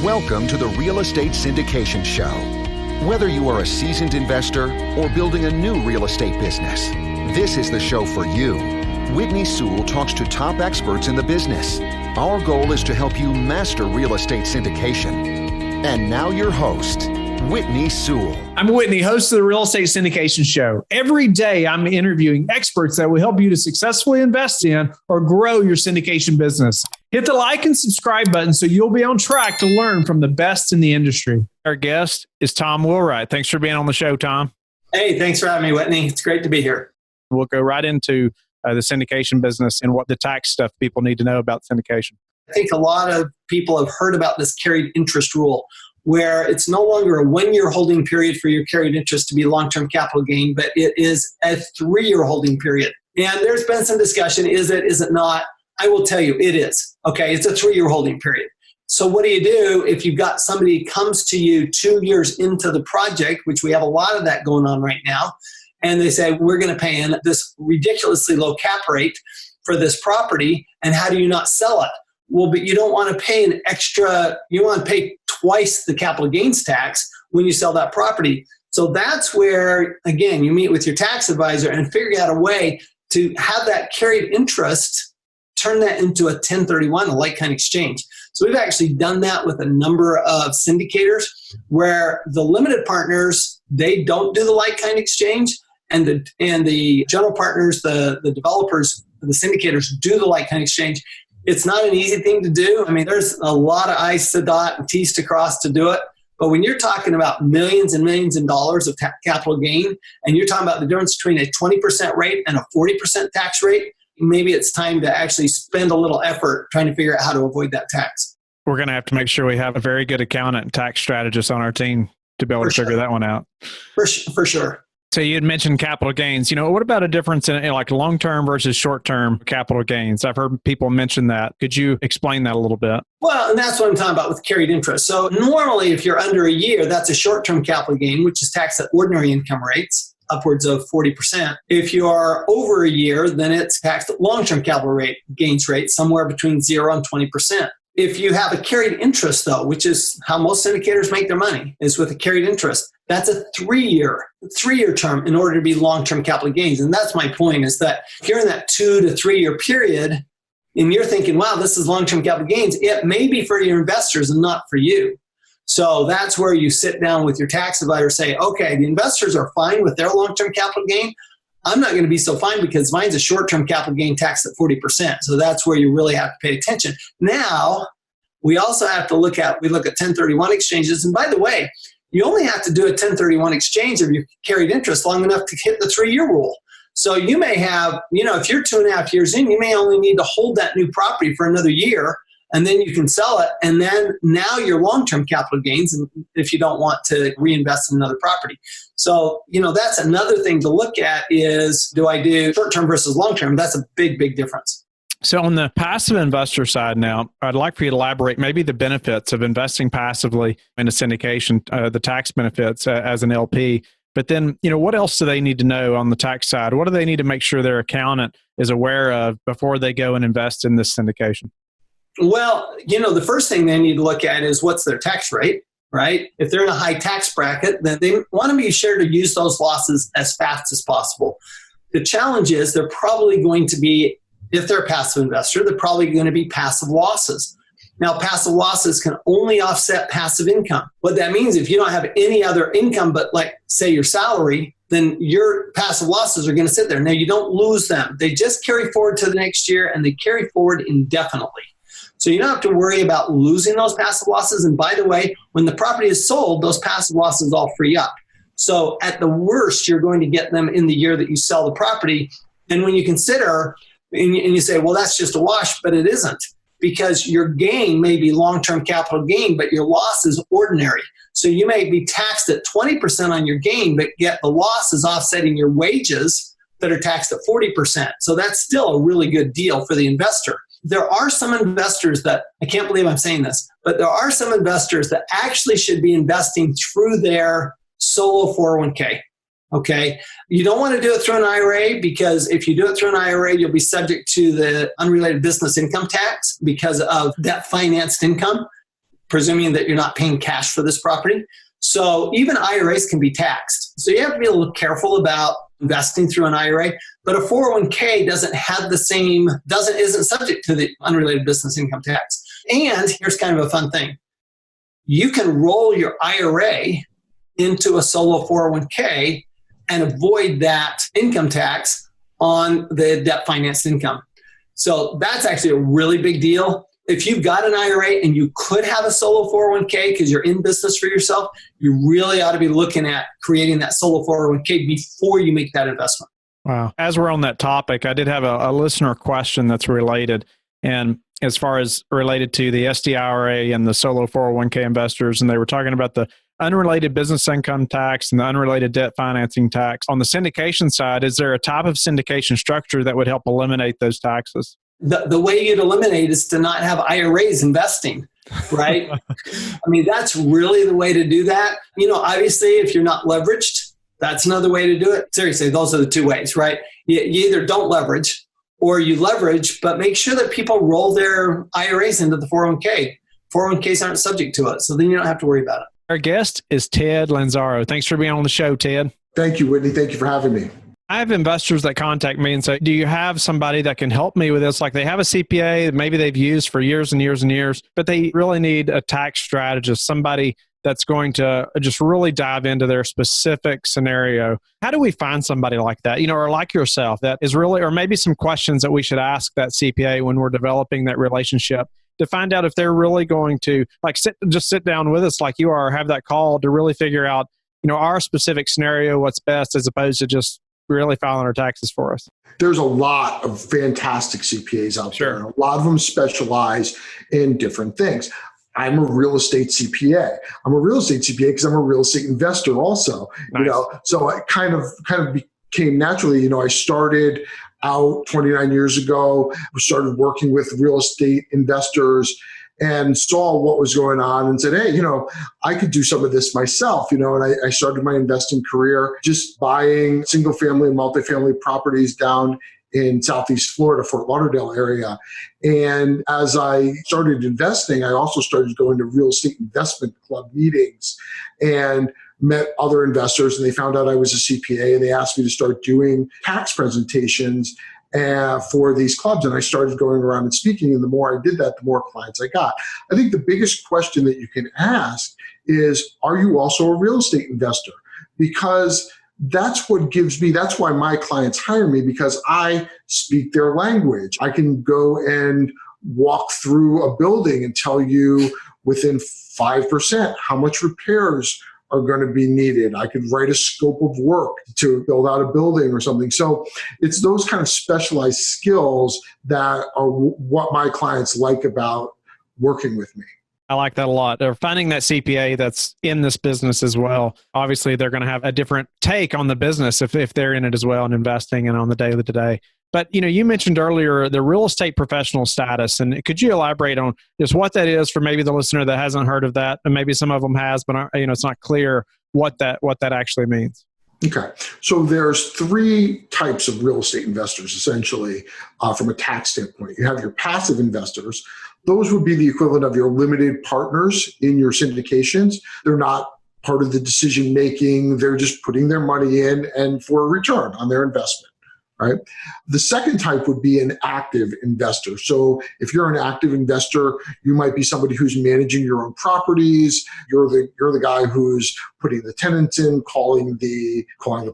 Welcome to the Real Estate Syndication Show. Whether you are a seasoned investor or building a new real estate business, this is the show for you. Whitney Sewell talks to top experts in the business. Our goal is to help you master real estate syndication. And now your host, Whitney Sewell. I'm Whitney, host of the Real Estate Syndication Show. Every day, I'm interviewing experts that will help you to successfully invest in or grow your syndication business. Hit the like and subscribe button so you'll be on track to learn from the best in the industry. Our guest is Tom Wheelwright. Thanks for being on the show, Tom. Hey, thanks for having me, Whitney. It's great to be here. We'll go right into the syndication business and what the tax stuff people need to know about syndication. I think a lot of people have heard about this carried interest rule, where it's no longer a one-year holding period for your carried interest to be long-term capital gain, but it is a 3-year holding period. And there's been some discussion, is it not? I will tell you, it is. Okay, it's a 3-year holding period. So what do you do if you've got somebody comes to you 2 years into the project, which we have a lot of that going on right now, and they say, we're going to pay in this ridiculously low cap rate for this property, and how do you not sell it? Well, but you don't want to pay an extra, you want to pay twice the capital gains tax when you sell that property. So that's where, again, you meet with your tax advisor and figure out a way to have that carried interest, turn that into a 1031, a like-kind exchange. So we've actually done that with a number of syndicators where the limited partners, they don't do the like-kind exchange, and the general partners, the developers, the syndicators do the like-kind exchange. It's not an easy thing to do. I mean, there's a lot of I's to dot and T's to cross to do it. But when you're talking about millions and millions of dollars of capital gain, and you're talking about the difference between a 20% rate and a 40% tax rate, maybe it's time to actually spend a little effort trying to figure out how to avoid that tax. We're going to have to make sure we have a very good accountant and tax strategist on our team to be able to figure that one out. For sure. So you had mentioned capital gains. What about a difference in like long-term versus short-term capital gains? I've heard people mention that. Could you explain that a little bit? Well, and that's what I'm talking about with carried interest. So normally, if you're under a year, that's a short-term capital gain, which is taxed at ordinary income rates, upwards of 40%. If you are over a year, then it's taxed at long-term capital gains rate, somewhere between 0 and 20%. If you have a carried interest, though, which is how most syndicators make their money, is with a carried interest, that's a 3-year term in order to be long-term capital gains. And that's my point, is that if you're in that 2 to 3 year period and you're thinking, wow, this is long-term capital gains, it may be for your investors and not for you. So that's where you sit down with your tax advisor, say, okay, the investors are fine with their long-term capital gain. I'm not going to be so fine because mine's a short-term capital gain tax at 40%. So that's where you really have to pay attention. Now, we also have to look at 1031 exchanges. And by the way, you only have to do a 1031 exchange of your carried interest long enough to hit the 3-year rule. So you may have, if you're 2.5 years in, you may only need to hold that new property for another year, and then you can sell it. And then now your long-term capital gains, if you don't want to reinvest in another property. So, that's another thing to look at is, do I do short-term versus long-term? That's a big, big difference. So on the passive investor side now, I'd like for you to elaborate maybe the benefits of investing passively in a syndication, the tax benefits as an LP. But then, what else do they need to know on the tax side? What do they need to make sure their accountant is aware of before they go and invest in this syndication? Well, the first thing they need to look at is what's their tax rate, right? If they're in a high tax bracket, then they want to be sure to use those losses as fast as possible. The challenge is they're probably going to be, if they're a passive investor, they're probably going to be passive losses. Now, passive losses can only offset passive income. What that means, if you don't have any other income but say your salary, then your passive losses are going to sit there. Now, you don't lose them. They just carry forward to the next year, and they carry forward indefinitely. So you don't have to worry about losing those passive losses. And by the way, when the property is sold, those passive losses all free up. So at the worst, you're going to get them in the year that you sell the property. And when you consider, and you say, well, that's just a wash, but it isn't, because your gain may be long-term capital gain, but your loss is ordinary. So you may be taxed at 20% on your gain, but yet the loss is offsetting your wages that are taxed at 40%. So that's still a really good deal for the investor. There are some investors that, I can't believe I'm saying this, but there are some investors that actually should be investing through their solo 401k. Okay. You don't want to do it through an IRA, because if you do it through an IRA, you'll be subject to the unrelated business income tax because of that financed income. presuming that you're not paying cash for this property. So even IRAs can be taxed. So you have to be a little careful about investing through an IRA, but a 401k isn't subject to the unrelated business income tax. And here's kind of a fun thing. You can roll your IRA into a solo 401k and avoid that income tax on the debt financed income. So that's actually a really big deal. If you've got an IRA and you could have a solo 401k because you're in business for yourself, you really ought to be looking at creating that solo 401k before you make that investment. Wow. As we're on that topic, I did have a listener question that's related. And as far as related to the SDIRA and the solo 401k investors, and they were talking about the unrelated business income tax and the unrelated debt financing tax. On the syndication side, is there a type of syndication structure that would help eliminate those taxes? The way you'd eliminate is to not have IRAs investing, right? I mean, that's really the way to do that. Obviously, if you're not leveraged, that's another way to do it. Seriously, those are the two ways, right? You either don't leverage or you leverage, but make sure that people roll their IRAs into the 401k. 401ks aren't subject to it, so then you don't have to worry about it. Our guest is Ted Lanzaro. Thanks for being on the show, Ted. Thank you, Whitney. Thank you for having me. I have investors that contact me and say, do you have somebody that can help me with this? Like they have a CPA that maybe they've used for years and years and years, but they really need a tax strategist, somebody that's going to just really dive into their specific scenario. How do we find somebody like that, or like yourself that is really, or maybe some questions that we should ask that CPA when we're developing that relationship to find out if they're really going to sit down with us like you are, or have that call to really figure out, our specific scenario, what's best, as opposed to just really filing our taxes for us. There's a lot of fantastic CPAs out there. A lot of them specialize in different things. I'm a real estate CPA. I'm a real estate CPA because I'm a real estate investor also. Nice. So I kind of became naturally, I started out 29 years ago, started working with real estate investors and saw what was going on and said, hey, I could do some of this myself, and I started my investing career just buying single family and multifamily properties down in Southeast Florida, Fort Lauderdale area. And as I started investing, I also started going to real estate investment club meetings and met other investors, and they found out I was a CPA and they asked me to start doing tax presentations for these clubs. And I started going around and speaking. And the more I did that, the more clients I got. I think the biggest question that you can ask is, are you also a real estate investor? Because that's why my clients hire me, because I speak their language. I can go and walk through a building and tell you within 5% how much repairs are going to be needed. I could write a scope of work to build out a building or something. So it's those kind of specialized skills that are what my clients like about working with me. I like that a lot. They're finding that CPA that's in this business as well. Obviously, they're going to have a different take on the business if they're in it as well and investing and on the daily to day. But, you mentioned earlier the real estate professional status. And could you elaborate on just what that is for maybe the listener that hasn't heard of that? And maybe some of them has, but it's not clear what that actually means. Okay. So there's three types of real estate investors, essentially, from a tax standpoint. You have your passive investors. Those would be the equivalent of your limited partners in your syndications. They're not part of the decision making. They're just putting their money in and for a return on their investment. Right. The second type would be an active investor. So if you're an active investor, you might be somebody who's managing your own properties. You're the guy who's putting the tenants in, calling the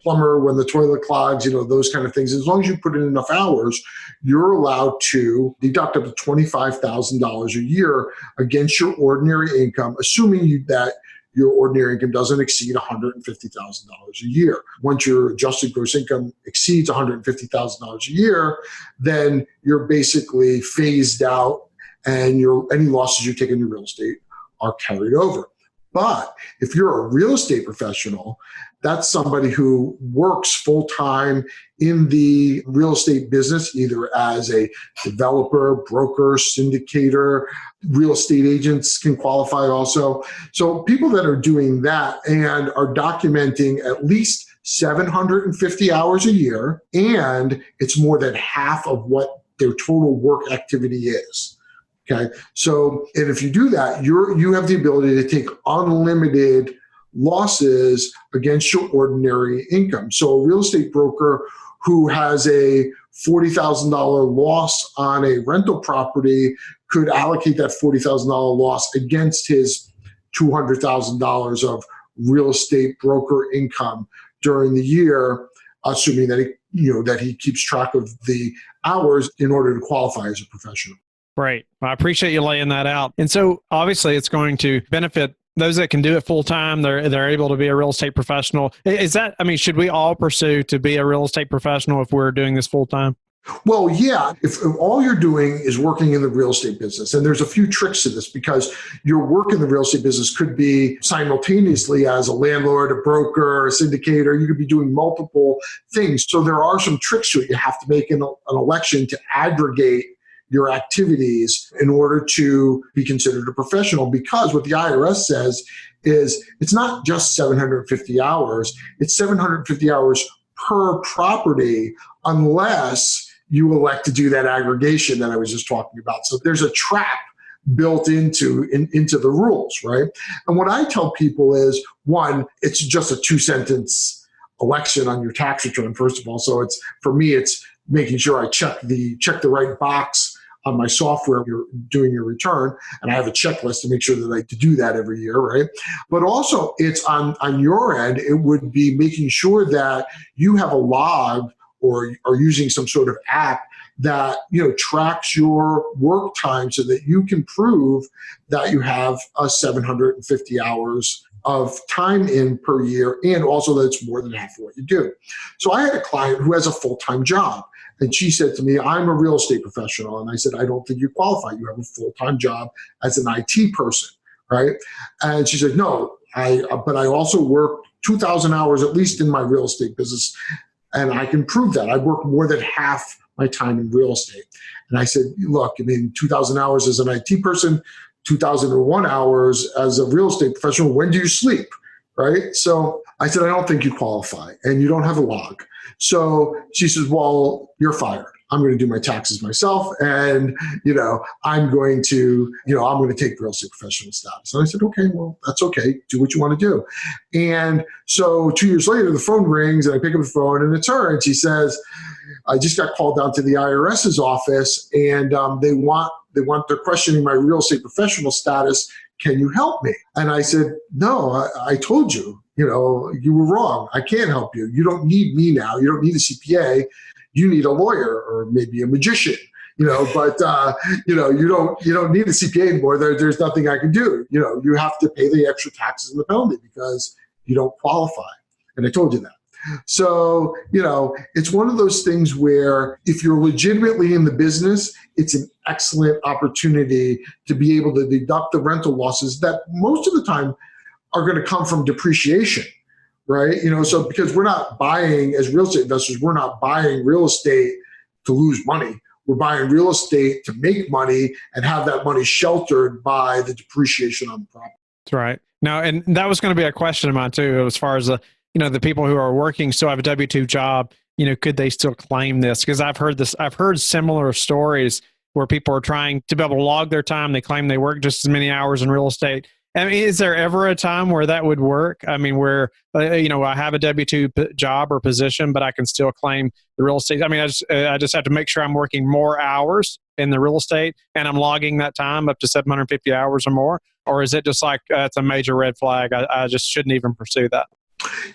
plumber when the toilet clogs, those kind of things. As long as you put in enough hours, you're allowed to deduct up to $25,000 a year against your ordinary income, assuming that your ordinary income doesn't exceed $150,000 a year. Once your adjusted gross income exceeds $150,000 a year, then you're basically phased out and any losses you take in your real estate are carried over. But if you're a real estate professional, that's somebody who works full-time in the real estate business, either as a developer, broker, syndicator. Real estate agents can qualify also. So people that are doing that and are documenting at least 750 hours a year, and it's more than half of what their total work activity is. Okay. So, and if you do that, you have the ability to take unlimited losses against your ordinary income. So a real estate broker who has a $40,000 loss on a rental property could allocate that $40,000 loss against his $200,000 of real estate broker income during the year, assuming that he keeps track of the hours in order to qualify as a professional. Right. I appreciate you laying that out. And so obviously it's going to benefit those that can do it full time. They're able to be a real estate professional. Should we all pursue to be a real estate professional if we're doing this full time? Well, yeah, if all you're doing is working in the real estate business, and there's a few tricks to this because your work in the real estate business could be simultaneously as a landlord, a broker, a syndicator. You could be doing multiple things. So there are some tricks to it. You have to make an election to aggregate your activities in order to be considered a professional, because what the IRS says is it's not just 750 hours, it's 750 hours per property unless you elect to do that aggregation that I was just talking about. So there's a trap built into the rules, right? And what I tell people is, one, it's just a 2-sentence election on your tax return, first of all. So for me, it's making sure I check the right box on my software, you're doing your return, and I have a checklist to make sure that I do that every year, right? But also, it's on your end, it would be making sure that you have a log or are using some sort of app that tracks your work time so that you can prove that you have 750 hours of time in per year, and also that it's more than half of what you do. So I had a client who has a full-time job. And she said to me, I'm a real estate professional. And I said, I don't think you qualify. You have a full-time job as an IT person, right? And she said, no, but I also work 2,000 hours at least in my real estate business. And I can prove that. I work more than half my time in real estate. And I said, look, 2,000 hours as an IT person, 2,001 hours as a real estate professional. When do you sleep, right? So I said, I don't think you qualify and you don't have a log. So she says, well, you're fired. I'm going to do my taxes myself. And, I'm going to take real estate professional status. And I said, okay, well, that's okay. Do what you want to do. And so 2 years later, the phone rings and I pick up the phone and it's her. And she says, I just got called down to the IRS's office and they're questioning my real estate professional status. Can you help me? And I said, no, I told you. You were wrong. I can't help you. You don't need me now. You don't need a CPA. You need a lawyer or maybe a magician, but you don't need a CPA anymore. There's nothing I can do. You have to pay the extra taxes and the penalty because you don't qualify. And I told you that. So, it's one of those things where if you're legitimately in the business, it's an excellent opportunity to be able to deduct the rental losses that most of the time are going to come from depreciation, right? So because we're not buying, as real estate investors, we're not buying real estate to lose money. We're buying real estate to make money and have that money sheltered by the depreciation on the property. That's right. Now, and that was going to be a question of mine too, as far as the people who are working still have a W-2 job, could they still claim this? Because I've heard similar stories where people are trying to be able to log their time. They claim they work just as many hours in real estate. Is there ever a time where that would work? Where, I have a W-2 job or position, but I can still claim the real estate. I just have to make sure I'm working more hours in the real estate and I'm logging that time up to 750 hours or more. Or is it just like, it's a major red flag? I just shouldn't even pursue that.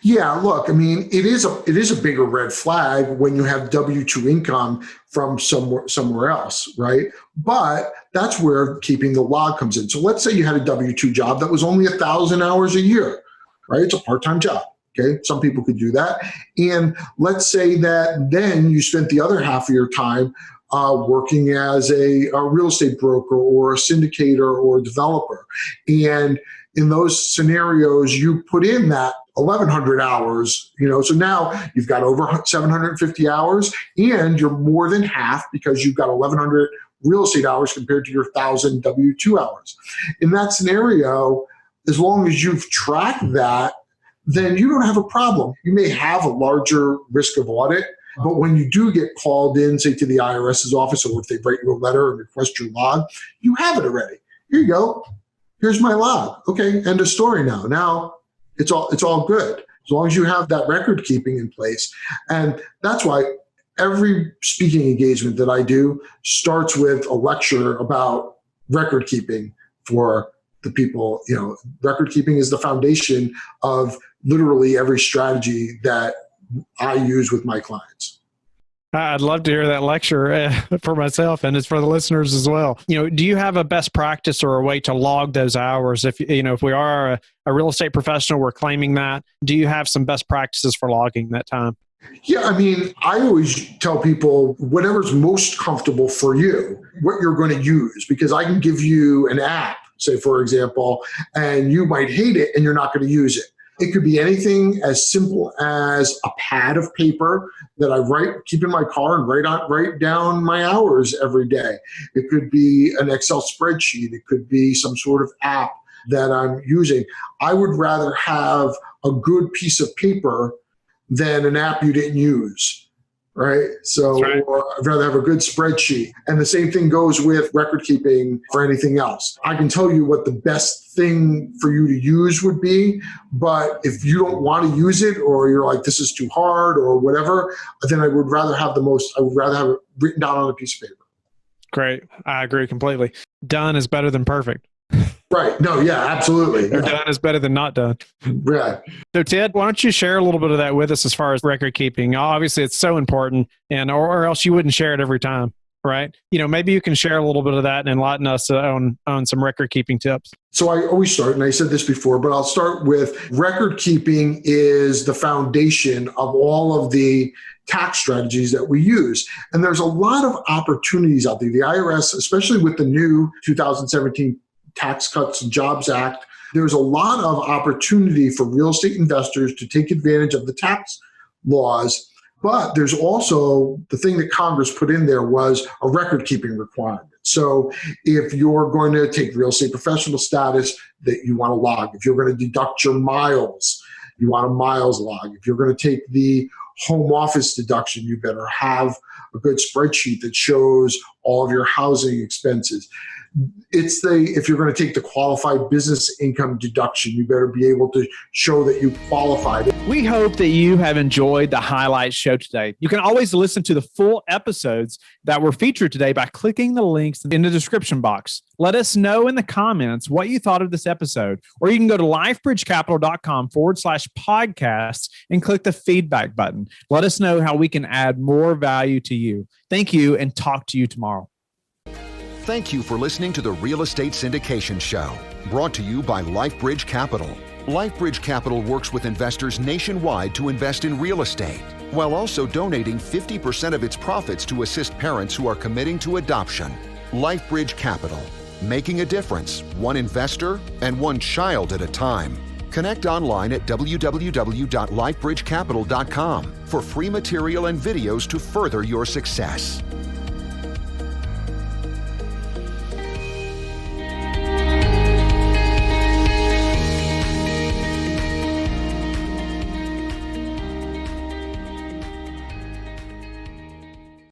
Yeah, look, it is a bigger red flag when you have W-2 income from somewhere else, right? But that's where keeping the log comes in. So let's say you had a W-2 job that was only 1,000 hours a year, right? It's a part-time job. Okay, some people could do that. And let's say that then you spent the other half of your time working as a real estate broker or a syndicator or a developer. And in those scenarios, you put in that 1,100 hours, so now you've got over 750 hours and you're more than half because you've got 1,100 real estate hours compared to your 1,000 W-2 hours. In that scenario, as long as you've tracked that, then you don't have a problem. You may have a larger risk of audit But when you do get called in, say to the IRS's office, or if they write you a letter and request your log, you have it already. Here you go. Here's my log. Okay, end of story now. Now it's all good as long as you have that record keeping in place. And that's why every speaking engagement that I do starts with a lecture about record keeping for the people. Record keeping is the foundation of literally every strategy that I use with my clients. I'd love to hear that lecture for myself, and it's for the listeners as well. Do you have a best practice or a way to log those hours? If we are a real estate professional, we're claiming that. Do you have some best practices for logging that time? Yeah, I always tell people whatever's most comfortable for you, what you're going to use, because I can give you an app, say, for example, and you might hate it and you're not going to use it. It could be anything as simple as a pad of paper that I keep in my car and write down my hours every day. It could be an Excel spreadsheet. It could be some sort of app that I'm using. I would rather have a good piece of paper than an app you didn't use, right? So right. Or I'd rather have a good spreadsheet. And the same thing goes with record keeping for anything else. I can tell you what the best thing for you to use would be, but if you don't want to use it, or you're like, this is too hard or whatever, then I would rather have it written down on a piece of paper. Great. I agree completely. Done is better than perfect. Right. No, yeah, absolutely. Or done is better than not done. Right. So Ted, why don't you share a little bit of that with us as far as record keeping? Obviously, it's so important, or else you wouldn't share it every time, right? Maybe you can share a little bit of that and enlighten us on some record keeping tips. So I always start, and I said this before, but I'll start with record keeping is the foundation of all of the tax strategies that we use. And there's a lot of opportunities out there. The IRS, especially with the new 2017 Tax Cuts and Jobs Act, there's a lot of opportunity for real estate investors to take advantage of the tax laws. But there's also the thing that Congress put in there was a record keeping requirement. So if you're going to take real estate professional status, that you want to log. If you're going to deduct your miles, you want a miles log. If you're going to take the home office deduction, you better have a good spreadsheet that shows all of your housing expenses. If you're going to take the qualified business income deduction, you better be able to show that you qualified. We hope that you have enjoyed the highlight show today. You can always listen to the full episodes that were featured today by clicking the links in the description box. Let us know in the comments what you thought of this episode, or you can go to lifebridgecapital.com/podcasts and click the feedback button. Let us know how we can add more value to you. Thank you, and talk to you tomorrow. Thank you for listening to the Real Estate Syndication Show, brought to you by LifeBridge Capital. LifeBridge Capital works with investors nationwide to invest in real estate, while also donating 50% of its profits to assist parents who are committing to adoption. LifeBridge Capital, making a difference, one investor and one child at a time. Connect online at www.lifebridgecapital.com for free material and videos to further your success.